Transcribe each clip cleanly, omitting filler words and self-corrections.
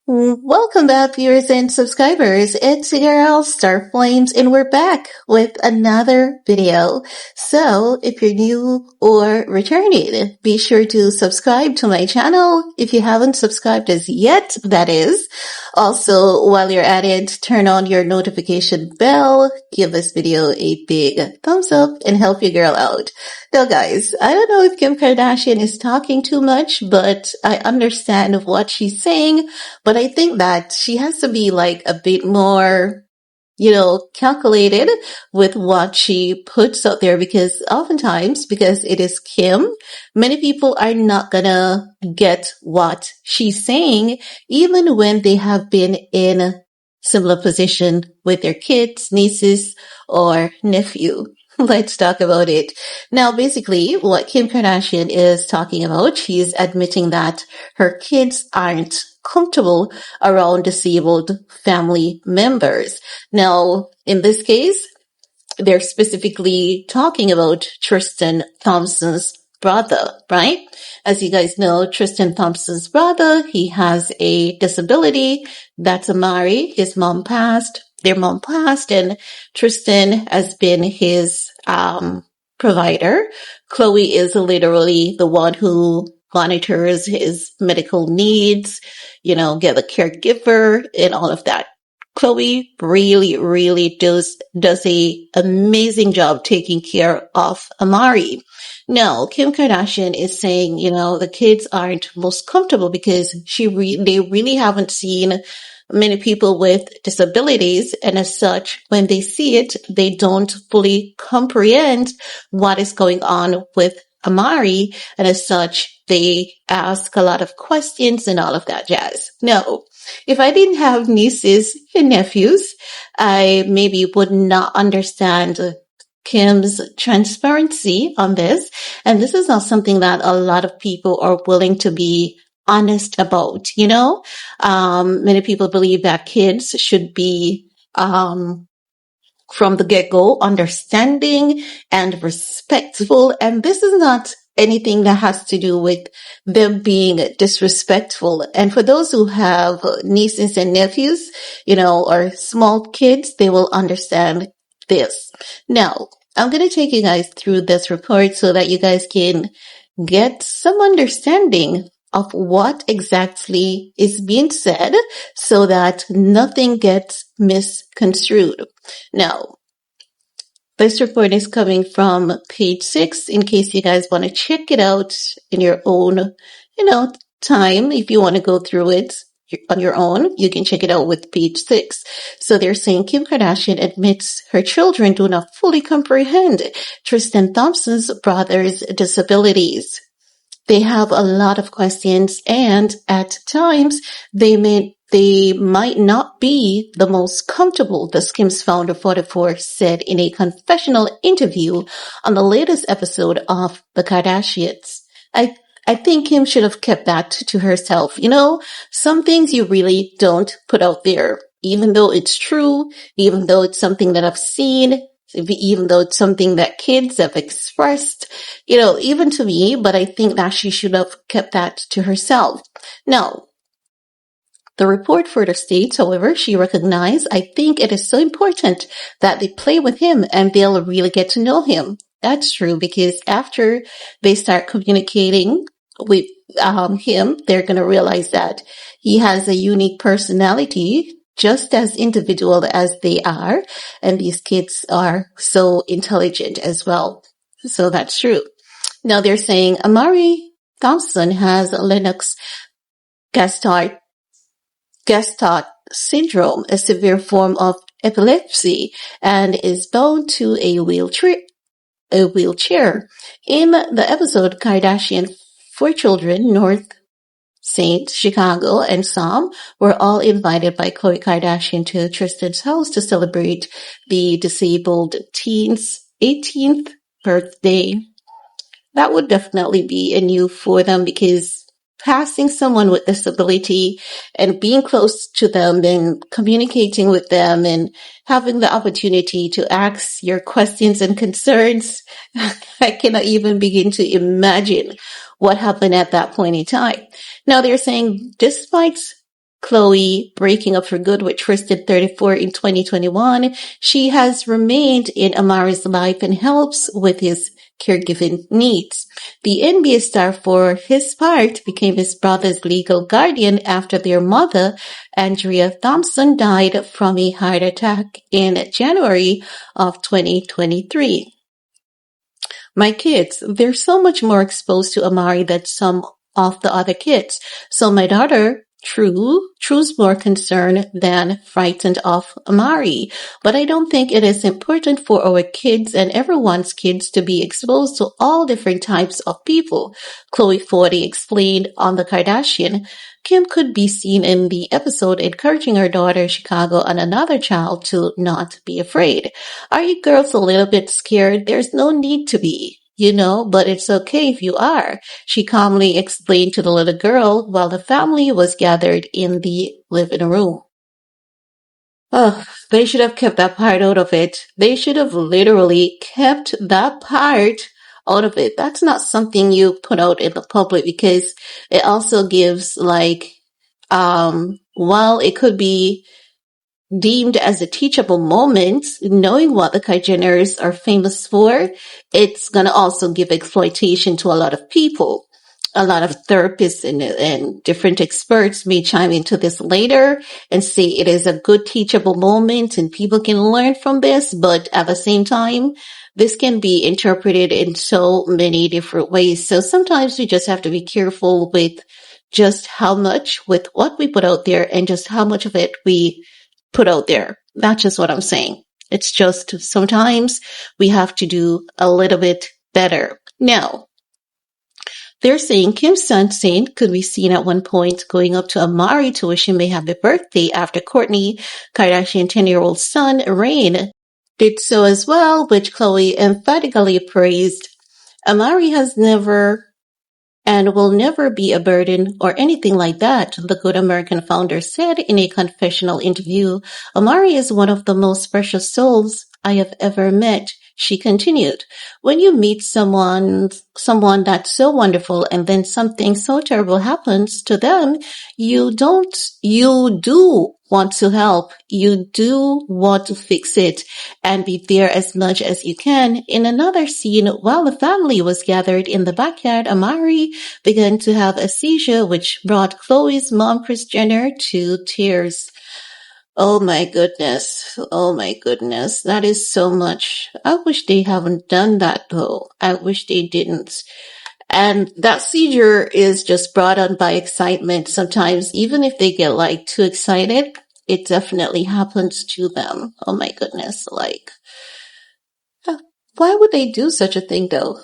Welcome back, viewers and subscribers. It's your girl, Star Flames, and we're back with another video. So, if you're new or returning, be sure to subscribe to my channel if you haven't subscribed as yet, that is. Also, while you're at it, turn on your notification bell, give this video a big thumbs up, and help your girl out. Now, guys, I don't know if Kim Kardashian is talking too much, but I understand what she's saying. But I think that she has to be like a bit more, calculated with what she puts out there, because oftentimes, because it is Kim, many people are not gonna get what she's saying, even when they have been in similar position with their kids, nieces, or nephew. Let's talk about it. Now, basically, what Kim Kardashian is talking about, she's admitting that her kids aren't comfortable around disabled family members. Now, in this case, they're specifically talking about Tristan Thompson's brother, right? As you guys know, Tristan Thompson's brother, he has a disability. That's Amari. His mom passed. Their mom passed, and Tristan has been his provider. Chloe is literally the one who monitors his medical needs, get a caregiver and all of that. Chloe really does a amazing job taking care of Amari. Now, Kim Kardashian is saying, the kids aren't most comfortable because they really haven't seen many people with disabilities, and as such, when they see it, they don't fully comprehend what is going on with Amari, and as such, they ask a lot of questions and all of that jazz. No, if I didn't have nieces and nephews, I maybe would not understand Kim's transparency on this, and this is not something that a lot of people are willing to be honest about, many people believe that kids should be, from the get-go, understanding and respectful. And this is not anything that has to do with them being disrespectful. And for those who have nieces and nephews, or small kids, they will understand this. Now, I'm going to take you guys through this report so that you guys can get some understanding of what exactly is being said so that nothing gets misconstrued. Now, this report is coming from page 6 in case you guys want to check it out in your own, time. If you want to go through it on your own, you can check it out with page 6. So they're saying Kim Kardashian admits her children do not fully comprehend Tristan Thompson's brother's disabilities. They have a lot of questions, and at times they might not be the most comfortable, the Skims founder 44 said in a confessional interview on the latest episode of The Kardashians. I think Kim should have kept that to herself. Some things you really don't put out there, even though it's true, even though it's something that I've seen, even though it's something that kids have expressed, even to me, but I think that she should have kept that to herself. Now, the report further states, however, she recognized, I think it is so important that they play with him and they'll really get to know him. That's true, because after they start communicating with him, they're going to realize that he has a unique personality, just as individual as they are, and these kids are so intelligent as well. So that's true. Now they're saying Amari Thompson has Lennox-Gastaut syndrome, a severe form of epilepsy, and is bound to a wheelchair. In the episode Kardashian for Children, North Saint, Chicago, and Sam were all invited by Khloe Kardashian to Tristan's house to celebrate the disabled teen's 18th birthday. That would definitely be a new for them, because passing someone with disability and being close to them and communicating with them and having the opportunity to ask your questions and concerns. I cannot even begin to imagine what happened at that point in time. Now they're saying despite Chloe breaking up for good with Tristan 34 in 2021, she has remained in Amari's life and helps with his caregiving needs. The NBA star, for his part, became his brother's legal guardian after their mother, Andrea Thompson, died from a heart attack in January of 2023. My kids, they're so much more exposed to Amari than some of the other kids. So my daughter, True's more concerned than frightened of Amari. But I don't think it is important for our kids and everyone's kids to be exposed to all different types of people. Chloe Forty explained on the Kardashian. Kim could be seen in the episode encouraging her daughter Chicago and another child to not be afraid. Are you girls a little bit scared? There's no need to be, but it's okay if you are, she calmly explained to the little girl while the family was gathered in the living room. Oh, they should have kept that part out of it. They should have literally kept that part out of it. That's not something you put out in the public because it also gives while it could be deemed as a teachable moment, knowing what the Jenners are famous for, it's going to also give exploitation to a lot of people. A lot of therapists and different experts may chime into this later and say it is a good teachable moment and people can learn from this, but at the same time, this can be interpreted in so many different ways. So sometimes we just have to be careful with just how much, with what we put out there and just how much of it we put out there. That's just what I'm saying. It's just sometimes we have to do a little bit better. Now, they're saying Kim's son Saint could be seen at one point going up to Amari to wish him a happy birthday after Kourtney Kardashian 10-year-old son, Rain, did so as well, which Chloe emphatically praised. Amari has never and will never be a burden or anything like that, the Good American founder said in a confessional interview. Amari is one of the most precious souls I have ever met. She continued, when you meet someone that's so wonderful and then something so terrible happens to them, you do want to help. You do want to fix it and be there as much as you can. In another scene, while the family was gathered in the backyard, Amari began to have a seizure, which brought Chloe's mom, Kris Jenner, to tears. Oh my goodness. Oh my goodness. That is so much. I wish they haven't done that though. I wish they didn't. And that seizure is just brought on by excitement. Sometimes even if they get too excited, it definitely happens to them. Oh my goodness. Why would they do such a thing though?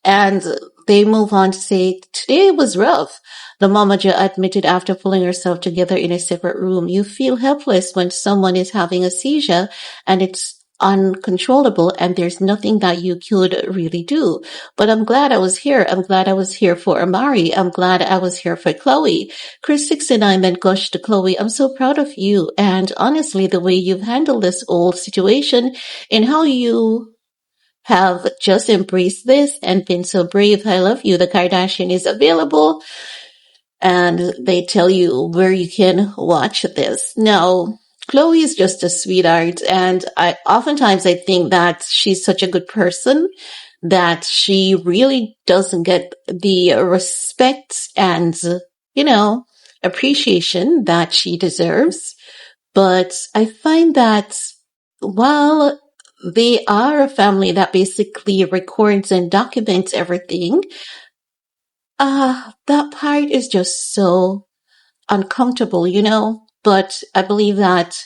And they move on to say, today was rough. The momager admitted after pulling herself together in a separate room. You feel helpless when someone is having a seizure and it's uncontrollable and there's nothing that you could really do. But I'm glad I was here. I'm glad I was here for Amari. I'm glad I was here for Chloe. Kris 69 then gushed to Chloe, I'm so proud of you. And honestly, the way you've handled this whole situation and how you have just embraced this and been so brave. I love you. The Kardashian is available and they tell you where you can watch this. Now, Chloe is just a sweetheart and oftentimes I think that she's such a good person that she really doesn't get the respect and, appreciation that she deserves. But I find that while they are a family that basically records and documents everything, that part is just so uncomfortable, But I believe that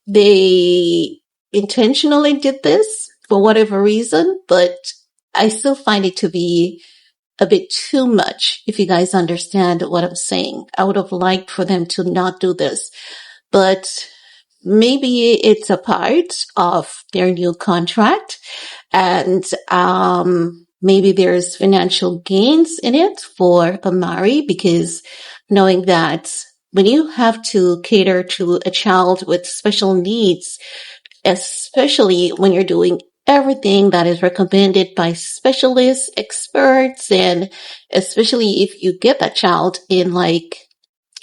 they intentionally did this for whatever reason, but I still find it to be a bit too much, if you guys understand what I'm saying. I would have liked for them to not do this, but maybe it's a part of their new contract and maybe there's financial gains in it for Amari, because knowing that when you have to cater to a child with special needs, especially when you're doing everything that is recommended by specialists, experts, and especially if you get that child in like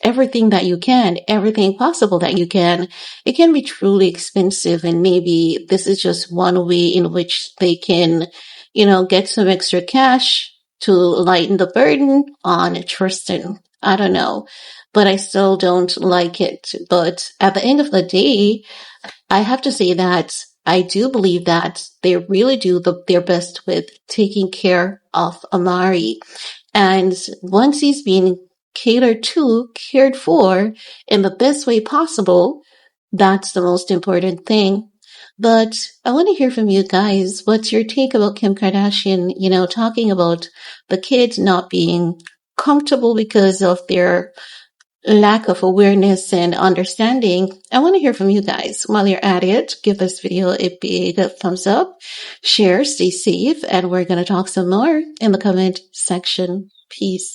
everything that you can, everything possible that you can, it can be truly expensive. And maybe this is just one way in which they can, get some extra cash to lighten the burden on Tristan. I don't know, but I still don't like it. But at the end of the day, I have to say that I do believe that they really do their best with taking care of Amari. And once he's been catered to, cared for in the best way possible, that's the most important thing. But I want to hear from you guys. What's your take about Kim Kardashian, talking about the kids not being comfortable because of their lack of awareness and understanding? I want to hear from you guys. While you're at it, give this video a big thumbs up, share, stay safe, and we're going to talk some more in the comment section. Peace.